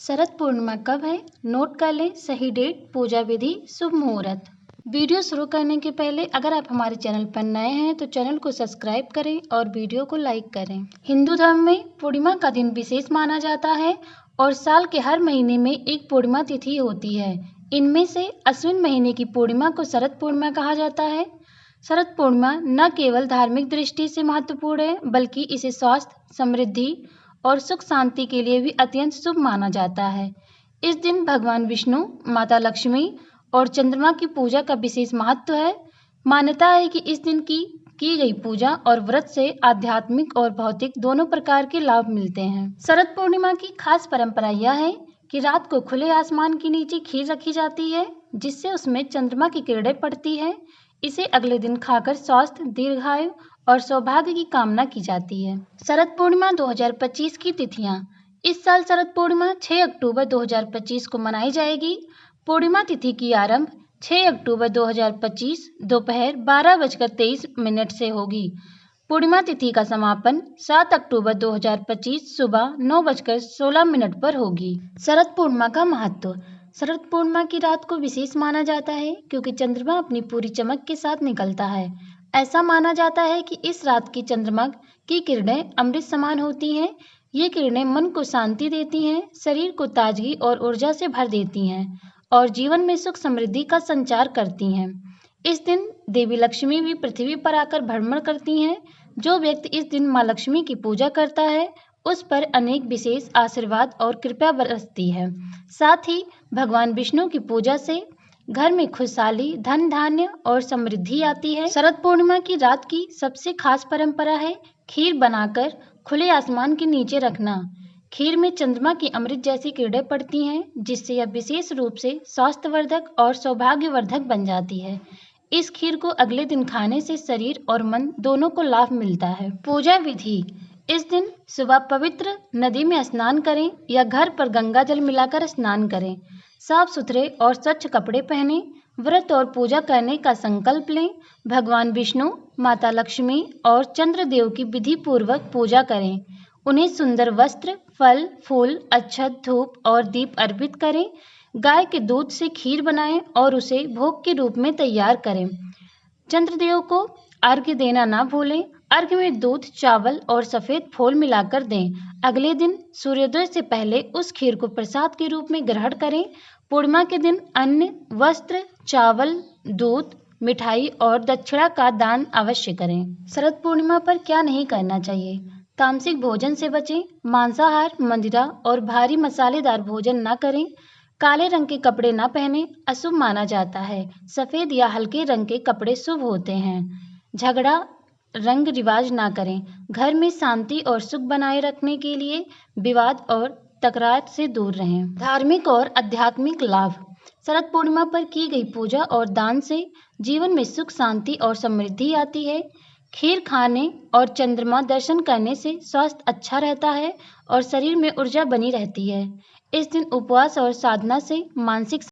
शरद पूर्णिमा कब है? नोट कर लें सही डेट, पूजा विधि, शुभ मुहूर्त। वीडियो शुरू करने के पहले अगर आप हमारे चैनल पर नए हैं तो चैनल को सब्सक्राइब करें और वीडियो को लाइक करें। हिंदू धर्म में पूर्णिमा का दिन विशेष माना जाता है और साल के हर महीने में एक पूर्णिमा तिथि होती है। इनमें से अश्विन महीने की पूर्णिमा को शरद पूर्णिमा कहा जाता है। शरद पूर्णिमा न केवल धार्मिक दृष्टि से महत्वपूर्ण है बल्कि इसे स्वास्थ्य, समृद्धि और सुख शांति के लिए भी अत्यंत शुभ माना जाता है। इस दिन भगवान विष्णु, माता लक्ष्मी और चंद्रमा की पूजा का विशेष महत्व है। मान्यता है कि इस दिन की गई पूजा और व्रत से आध्यात्मिक और भौतिक दोनों प्रकार के लाभ मिलते हैं। शरद पूर्णिमा की खास परंपरा यह है कि रात को खुले आसमान के नीचे खीर रखी जाती है जिससे उसमें चंद्रमा की किरणें पड़ती है। इसे अगले दिन खाकर स्वास्थ्य, दीर्घायु और सौभाग्य की कामना की जाती है। शरद पूर्णिमा 2025 की तिथियां। इस साल शरद पूर्णिमा 6 अक्टूबर 2025 को मनाई जाएगी। पूर्णिमा तिथि की आरंभ 6 अक्टूबर 2025 दोपहर 12:23 से होगी। पूर्णिमा तिथि का समापन 7 अक्टूबर 2025 सुबह 9:16 पर होगी। शरद पूर्णिमा का महत्व। शरद पूर्णिमा की रात को विशेष माना जाता है क्योंकि चंद्रमा अपनी पूरी चमक के साथ निकलता है। ऐसा माना जाता है कि इस रात की चंद्रमा की किरणें अमृत समान होती हैं। ये किरणें मन को शांति देती हैं, शरीर को ताजगी और ऊर्जा से भर देती हैं और जीवन में सुख समृद्धि का संचार करती हैं। इस दिन देवी लक्ष्मी भी पृथ्वी पर आकर भ्रमण करती हैं। जो व्यक्ति इस दिन माँ लक्ष्मी की पूजा करता है उस पर अनेक विशेष आशीर्वाद और कृपा बरसती है। साथ ही भगवान विष्णु की पूजा से घर में खुशहाली, धन धान्य और समृद्धि आती है। शरद पूर्णिमा की रात की सबसे खास परंपरा है खीर बनाकर खुले आसमान के नीचे रखना। खीर में चंद्रमा की अमृत जैसी किरणें पड़ती हैं जिससे यह विशेष रूप से स्वास्थ्यवर्धक और सौभाग्यवर्धक बन जाती है। इस खीर को अगले दिन खाने से शरीर और मन दोनों को लाभ मिलता है। पूजा विधि। इस दिन सुबह पवित्र नदी में स्नान करें या घर पर गंगा जल मिलाकर स्नान करें। साफ सुथरे और स्वच्छ कपड़े पहने, व्रत और पूजा करने का संकल्प लें। भगवान विष्णु, माता लक्ष्मी और चंद्रदेव की विधि पूर्वक पूजा करें। उन्हें सुंदर वस्त्र, फल, फूल, अक्षत, धूप और दीप अर्पित करें। गाय के दूध से खीर बनाएं और उसे भोग के रूप में तैयार करें। चंद्रदेव को अर्घ्य देना ना भूलें। अर्घ्य में दूध, चावल और सफेद फूल मिलाकर दें। अगले दिन सूर्योदय से पहले उस खीर को प्रसाद के रूप में ग्रहण करें। पूर्णिमा के दिन अन्न, वस्त्र, चावल, दूध, मिठाई और दक्षिणा का दान अवश्य करें। शरद पूर्णिमा पर क्या नहीं करना चाहिए? तामसिक भोजन से बचें। मांसाहार, मदिरा और भारी मसालेदार भोजन न करें। काले रंग के कपड़े न पहने, अशुभ माना जाता है। सफेद या हल्के रंग के कपड़े शुभ होते हैं। झगड़ा, रंग रिवाज ना करें। घर में शांति और सुख बनाए रखने के लिए विवाद और तकरार से दूर रहें। धार्मिक और आध्यात्मिक लाभ। शरद पूर्णिमा पर की गई पूजा और दान से जीवन में सुख, शांति और समृद्धि आती है। खीर खाने और चंद्रमा दर्शन करने से स्वास्थ्य अच्छा रहता है और शरीर में ऊर्जा बनी रहती है। इस दिन उपवास और साधना से मानसिक